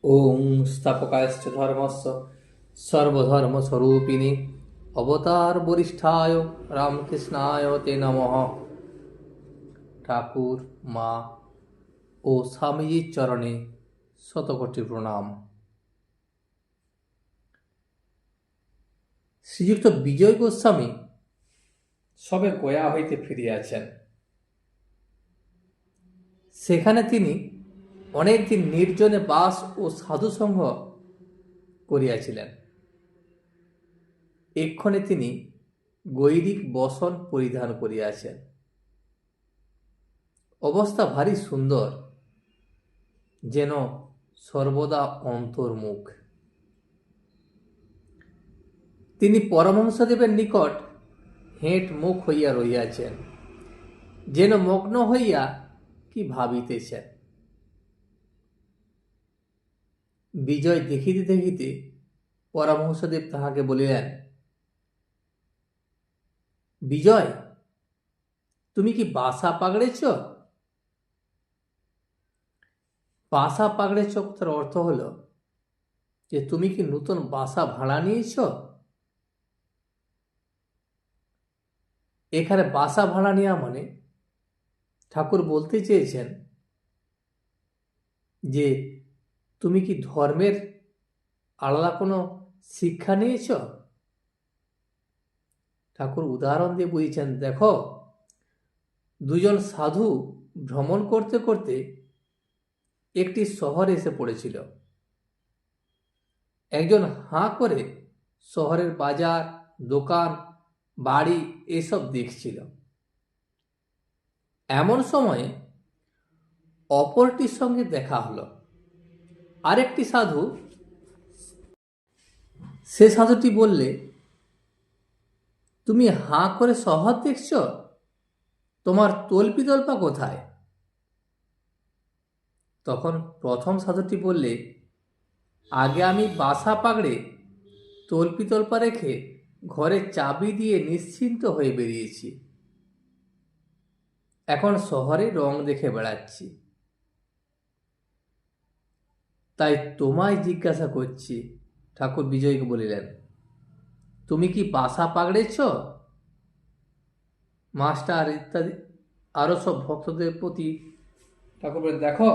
ওং স্থাপকায়শ্চ ধর্মস্য সর্বধর্মস্বরূপিণী অবতার বরিষ্ঠায় রামকৃষ্ণায় তে নমঃ। ঠাকুর, মা ও স্বামীজির চরণে শতকোটি প্রণাম। শ্রীযুক্ত বিজয় গোস্বামী সবে গয়া হইতে ফিরিয়াছেন। সেখানে তিনি অনেকদিন নির্জনে বাস ও সাধুসঙ্গ করিয়াছিলেন। এক্ষণে তিনি গৈরিক বসন পরিধান করিয়াছেন। অবস্থা ভারী সুন্দর, যেন সর্বদা অন্তর্মুখ। তিনি পরমহংসদেবের নিকট হেঁট মুখ হইয়া রহিয়াছেন, যেন মগ্ন হইয়া কি ভাবিতেছেন। বিজয় দেখিতে দেখিতে পরমহংসদেব তাহাকে বলিলেন, বিজয়, তুমি কি বাসা পাগড়েছ? বাসা পাগড়েছ কথার অর্থ হলো যে তুমি কি নতুন বাসা ভাড়া নিয়েছ? এখানে বাসা ভাড়া নেওয়া মানে ঠাকুর বলতে চেয়েছেন যে তুমি কি ধর্মের আলাদা কোনো শিক্ষা নিয়েছ? ঠাকুর উদাহরণ দিয়ে বুঝিয়েছেন, দেখো, দুজন সাধু ভ্রমণ করতে করতে একটি শহরে এসে পড়েছিল। একজন হাঁ করে শহরের বাজার, দোকান, বাড়ি এসব দেখছিল। এমন সময়ে অপরটির সঙ্গে দেখা হলো। আরেকটি সাধু, সে সাধুটি বললে, তুমি হাঁ করে শহর দেখছ, তোমার তল্পিতল্পা কোথায়? তখন প্রথম সাধুটি বললে, আগে আমি বাসা পাগড়ে তল্পিতল্পা রেখে ঘরে চাবি দিয়ে নিশ্চিন্ত হয়ে বেরিয়েছি। এখন শহরে রং দেখে বেড়াচ্ছি। তাই তোমায় জিজ্ঞাসা করছি। ঠাকুর বিজয়কে বলিলেন, তুমি কি বাসা পাগড়েছ? মাস্টার ইত্যাদি আরো সব ভক্তদের প্রতি ঠাকুর বলেন, দেখো,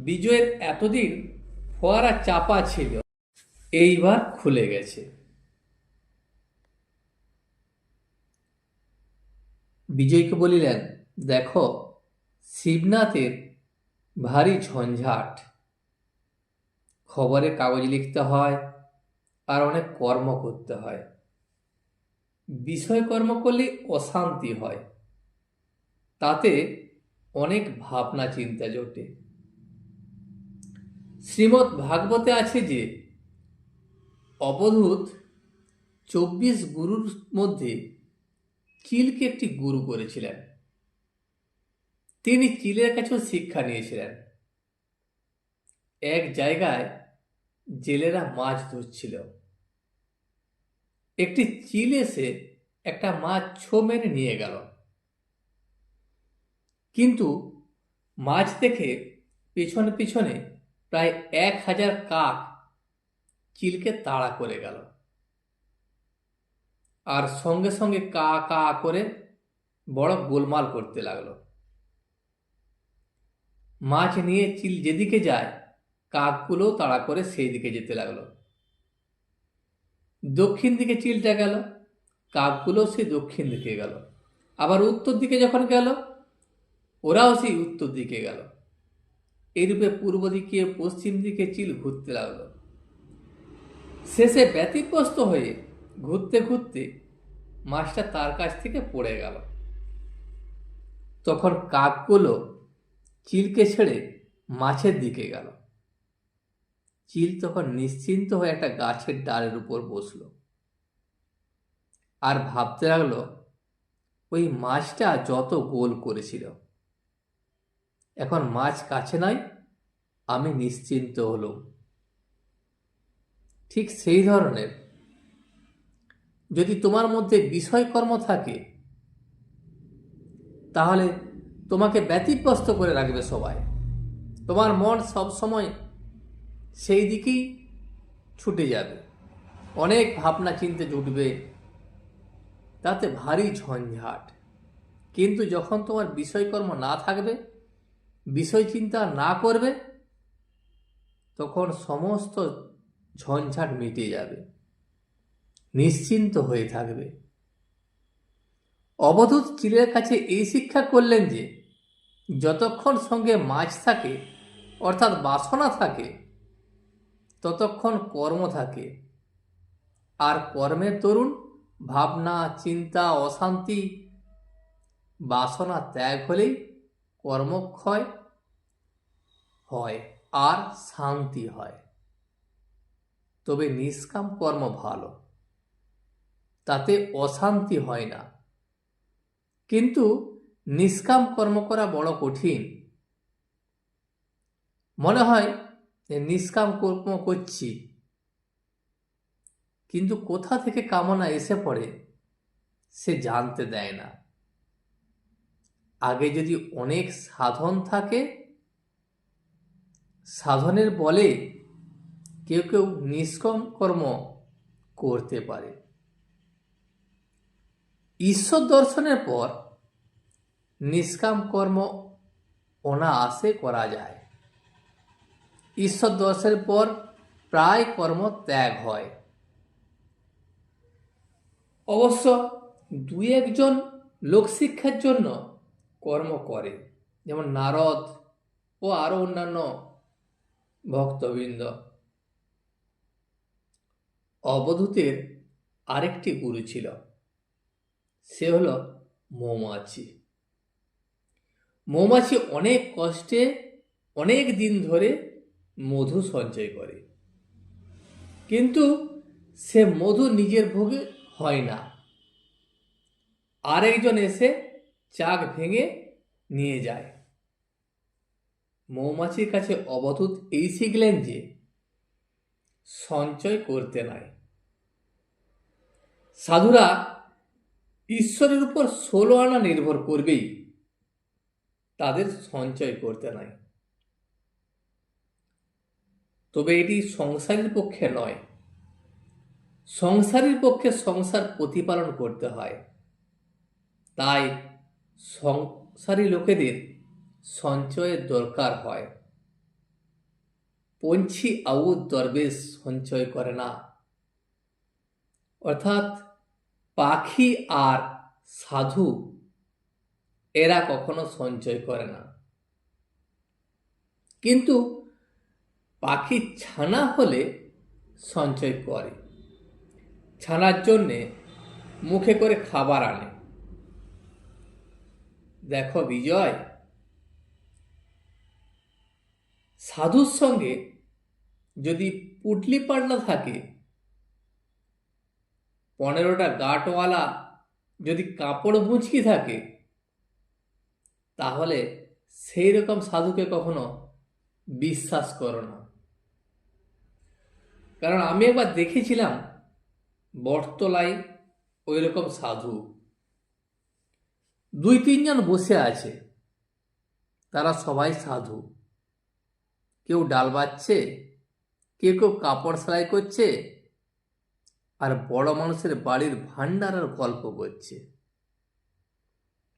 বিজয়ের এতদিন ফোয়ারা চাপা ছিল, এইবার খুলে গেছে। বিজয়কে বলিলেন, দেখো, শিবনাথের ভারী ঝঞ্ঝাট, খবরে কাগজ লিখতে হয় আর অনেক কর্ম করতে হয়। বিষয় কর্ম করলে অশান্তি হয়, তাতে অনেক ভাবনা চিন্তা জোটে। শ্রীমদ্ ভাগবতে আছে যে অবধূত 24 গুরুর মধ্যে চিলকে একটি গুরু করেছিলেন। তিনি চিলের কাছেও শিক্ষা নিয়েছিলেন। এক জায়গায় জেলেরা মাছ ধরছিল। একটি চিল এসে একটা মাছ ছো মেরে নিয়ে গেল, কিন্তু মাছ দেখে পেছনে পেছনে প্রায় 1000 কাক চিলকে তাড়া করে গেল, আর সঙ্গে সঙ্গে কা কা করে বড় গোলমাল করতে লাগলো। মাছ নিয়ে চিল যেদিকে যায়, কাকগুলো তাড়া করে সেই দিকে যেতে লাগলো। দক্ষিণ দিকে চিলটা গেল, কাকগুলো সেই দক্ষিণ দিকে গেল। আবার উত্তর দিকে যখন গেল, ওরাও সেই উত্তর দিকে গেল। এইরূপে পূর্ব দিকে, পশ্চিম দিকে চিল ঘুরতে লাগলো। শেষে ব্যতিব্যস্ত হয়ে ঘুরতে ঘুরতে মাছটা তার কাছ থেকে পড়ে গেল। তখন কাকগুলো চিলকে ছেড়ে মাছের দিকে গেল। চিল তখন নিশ্চিন্ত হয়ে একটা গাছের ডালের উপর বসলো আর ভাবতে লাগলো, ওই মাছটা যত গোল করেছিল, এখন মাছ কাছে নাই, আমি নিশ্চিন্ত হলুম। ঠিক সেই ধরনের যদি তোমার মধ্যে বিষয়কর্ম থাকে, তাহলে তোমাকে ব্যতিব্যস্ত করে রাখবে সবাই। তোমার মন সবসময় সেই দিকেই ছুটে যাবে, অনেক ভাবনা চিন্তে জুটবে, তাতে ভারী ঝঞ্ঝাট। কিন্তু যখন তোমার বিষয়কর্ম না থাকবে, বিষয় চিন্তা না করবে, তখন সমস্ত ঝঞ্ঝাট মিটে যাবে, নিশ্চিন্ত হয়ে থাকবে। অবধূত চিলের কাছে এই শিক্ষা করলেন যে যতক্ষণ সঙ্গে মাছ থাকে, অর্থাৎ বাসনা থাকে, ততক্ষণ কর্ম থাকে। আর কর্মের দরুন ভাবনা, চিন্তা, অশান্তি, বাসনা ত্যাগ হলেই কর্মক্ষয় হয় আর শান্তি হয়। তবে নিষ্কাম কর্ম ভালো, তাতে অশান্তি হয় না। কিন্তু নিষ্কাম কর্ম করা বড় কঠিন। মনে হয় নিষ্কাম কর্ম করছি, কিন্তু কোথা থেকে কামনা এসে পড়ে সে জানতে দেয় না। আগে যদি অনেক সাধন থাকে, সাধনের বলে কেউ কেউ নিষ্কাম কর্ম করতে পারে। ঈশ্বর দর্শনের পর নিষ্কাম কর্ম অনায়াসে করা যায়। ঈশ্বর দর্শনের পর প্রায় কর্ম ত্যাগ হয়। অবশ্য দুই একজন লোকশিক্ষার জন্য কর্ম করে, যেমন নারদ ও আরো অন্যান্য ভক্তবৃন্দ। অবধূতের আরেকটি গুরু ছিল, সে হলো মৌমাছি। মৌমাছি অনেক কষ্টে অনেক দিন ধরে মধু সঞ্চয় করে, কিন্তু সে মধু নিজের ভোগে হয় না, আরেকজন এসে চাক ভেঙে নিয়ে যায়। মৌমাছির কাছে অবধূত এই শিখলেন যে সঞ্চয় করতে নাই। সাধুরা ঈশ্বরের উপর 16 আনা নির্ভর করবেই, তাদের সঞ্চয় করতে নাই। তবে এটি সংসারের পক্ষে নয়। সংসারের পক্ষে সংসার প্রতিপালন করতে হয়, তাই সংসারী লোকেদের সঞ্চয়ের দরকার হয়। পঞ্ছি আউদ দরবেশ সঞ্চয় করে না, অর্থাৎ পাখি আর সাধু এরা কখনো সঞ্চয় করে না। কিন্তু পাখি ছানা হলে সঞ্চয় করে, ছানার জন্যে মুখে করে খাবার আনে। দেখো বিজয়, সাধুর সঙ্গে যদি পুটলি পাল্লা থাকে, 15টা গাঁটওয়ালা যদি কাপড় মুচকি থাকে, তাহলে সেই রকম সাধুকে কখনো বিশ্বাস করো না। কারণ আমি একবার দেখেছিলাম বটতলায় ওই রকম সাধু 2-3 জন বসে আছে, তারা সবাই সাধু। কেউ ডাল বাচ্ছে, কেউ কেউ কাপড় সেলাই করছে, আর বড় মানুষের বাড়ির ভান্ডারের গল্প করছে।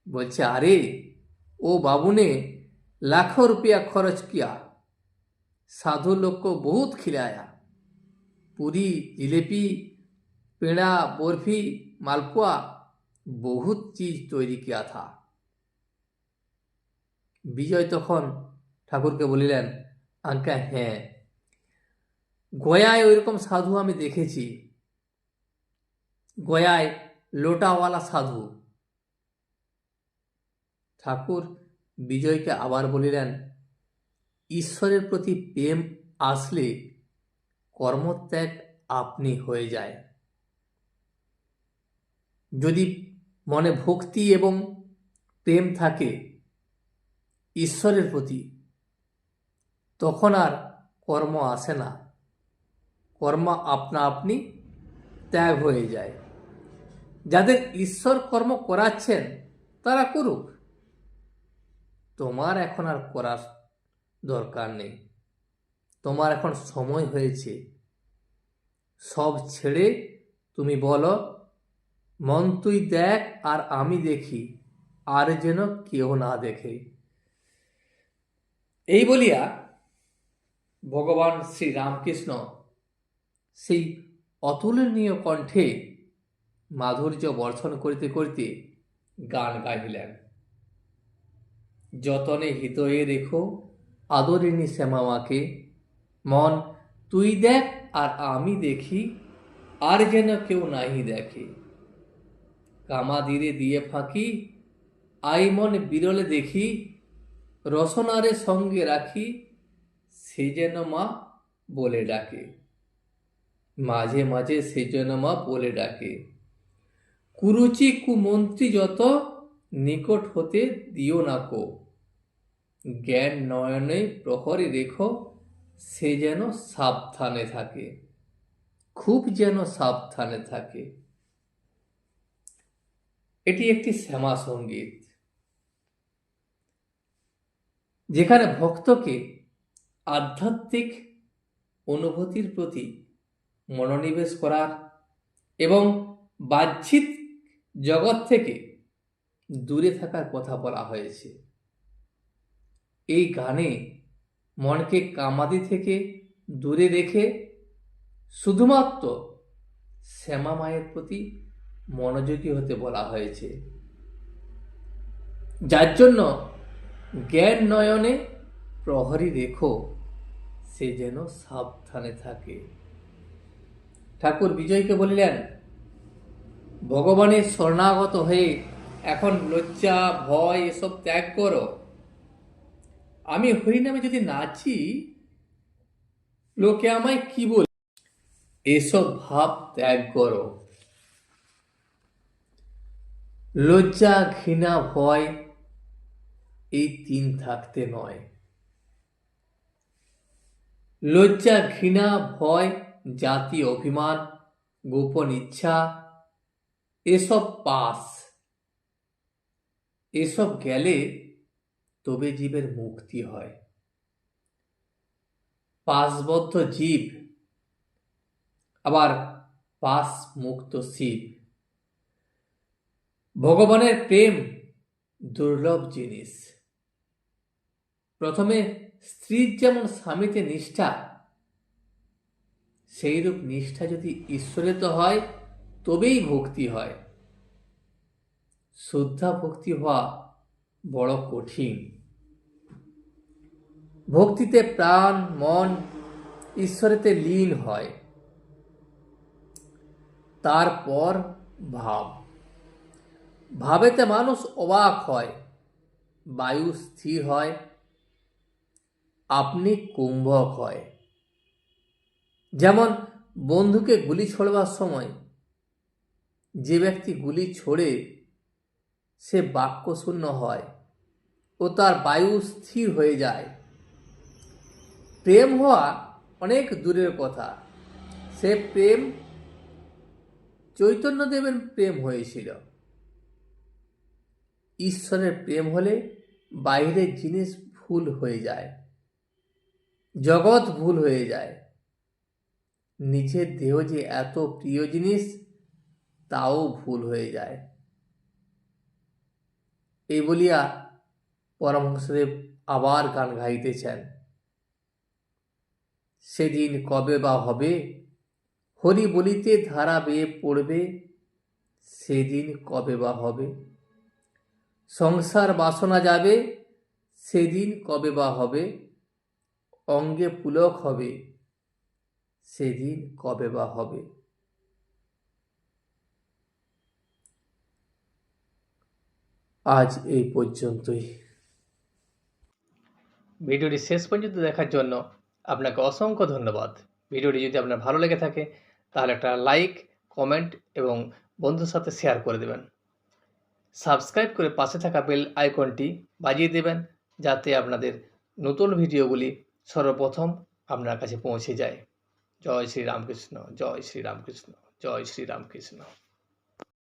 বলছে, আরে ও बाबू ने लाखों रुपया खर्च किया, साधु लोग को बहुत खिलाया, पूरी, जिलेबी, पेड़ा, बर्फी, मालपुआ, बहुत चीज तैरी किया था। বিজয় তখন ঠাকুরকে বলিলেন, আজ্ঞা হ্যাঁ, গয়ায় ওইরকম সাধু আমি দেখেছি, গয়ায় লোটাওয়ালা সাধু। ঠাকুর বিজয়কে আবার বলিলেন, ঈশ্বরের প্রতি প্রেম আসলে কর্মত্যাগ আপনি হয়ে যায়। যদি মনে ভক্তি এবং প্রেম থাকে ঈশ্বরের প্রতি, তখন আর কর্ম আসে না, কর্ম আপনা আপনি ত্যাগ হয়ে যায়। যাদের ঈশ্বর কর্ম করাচ্ছেন তারা করুক, তোমার এখন আর করার দরকার নেই। তোমার এখন সময় হয়েছে। সব ছেড়ে তুমি বলো, মন তুই দেখ আর আমি দেখি, আর যেন কেউ না দেখে। এই বলিয়া ভগবান শ্রী রামকৃষ্ণ সেই অতুলনীয় কণ্ঠে মাধুর্য বর্ষণ করিতে করিতে গান গাহিলেন। যতনে হৃদয়ে রেখো আদরিণী শ্যামামাকে, মন তুই দেখ আর আমি দেখি, আর যেন কেউ নাহি দেখে। কামাদিরে দিয়ে ফাঁকি, আই মন বিরলে দেখি, রসনারে সঙ্গে রাখি, সে যেন মা বলে ডাকে। মাঝে মাঝে সে যেন মা বলে ডাকে। কুরুচি কুমন্ত্রী যত, নিকট হতে দিও না কো। জ্ঞান নয়নে প্রহরে রেখো, সে যেন সাবধানে থাকে, খুব যেন সাবধানে থাকে। এটি একটি শ্যামা সঙ্গীত, যেখানে ভক্তকে আধ্যাত্মিক অনুভূতির প্রতি মনোনিবেশ করার এবং বাহ্যিক জগৎ থেকে দূরে থাকার কথা বলা হয়েছে। এই গানে মনকে কামাদি থেকে দূরে রেখে শুধুমাত্র শ্যামা মায়ের প্রতি মনোযোগী হতে বলা হয়েছে, যার জন্য জ্ঞান নয়নে প্রহরী রেখো, সে যেন সাবধানে থাকে। ঠাকুর বিজয়কে বলিলেন, ভগবানের শরণাগত হয়ে এখন লজ্জা ভয় এসব ত্যাগ করো। আমি হরিনামে যদি নাচি, লোকে আমায় কি বলে, এসব ভাব ত্যাগ করো। লজ্জা ঘৃণা ভয় এই তিন থাকতে নয়। লজ্জা ঘৃণা ভয় জাতি অভিমান গোপন ইচ্ছা এসব পাস, এসব গেলে তবে জীবের মুক্তি হয়। পাশবদ্ধ জীব আবার পাশ মুক্ত শিব। ভগবানের প্রেম দুর্লভ জিনিস। প্রথমে স্ত্রীর যেমন স্বামীতে নিষ্ঠা, সেইরূপ নিষ্ঠা যদি ঈশ্বরেতে হয় তবেই ভক্তি হয়। শুদ্ধা ভক্তি হওয়া বড় কঠিন। ভক্তিতে প্রাণ মন ঈশ্বরেতে লীন হয়, তারপর ভাব। ভাবেতে মানুষ অবাক হয়, বায়ু স্থির হয়, আপনি কুম্ভক হয়। যেমন বন্ধুকে গুলি ছোড়বার সময় যে ব্যক্তি গুলি ছোড়ে সে বাক্যশূন্য হয় ও তার বায়ু স্থির হয়ে যায়। প্রেম হওয়া অনেক দূরের কথা। সে প্রেম চৈতন্যদেবের প্রেম হয়েছিল। ঈশ্বরের প্রেম হলে বাইরের জিনিস ভুল হয়ে যায়, জগৎ ভুল হয়ে যায়। নিজের দেহ যে এত প্রিয় জিনিস তাও ভুল হয়ে যায়। এই বলিয়া পরমহংসদেব আবার গান গাইতেছেন। সেদিন কবে বা হবে, হরি বলিতে ধারা বেয়ে পড়বে, সেদিন কবে বা হবে। সংসার বাসনা যাবে, সেদিন কবে বা হবে। অঙ্গে পুলক হবে, সেদিন কবে বা হবে। আজ এই পর্যন্তই। ভিডিওটি শেষ পর্যন্ত দেখার জন্য আপনাকে অসংখ্য ধন্যবাদ। ভিডিওটি যদি আপনার ভালো লেগে থাকে তাহলে একটা লাইক কমেন্ট এবং বন্ধুর সাথে শেয়ার করে দেবেন। সাবস্ক্রাইব করে পাশে থাকা বেল আইকনটি বাজিয়ে দেবেন, যাতে আপনাদের নতুন ভিডিওগুলি সর্বপ্রথম আপনার কাছে পৌঁছে যায়। জয় শ্রী রামকৃষ্ণ, জয় শ্রী রামকৃষ্ণ, জয় শ্রী রামকৃষ্ণ।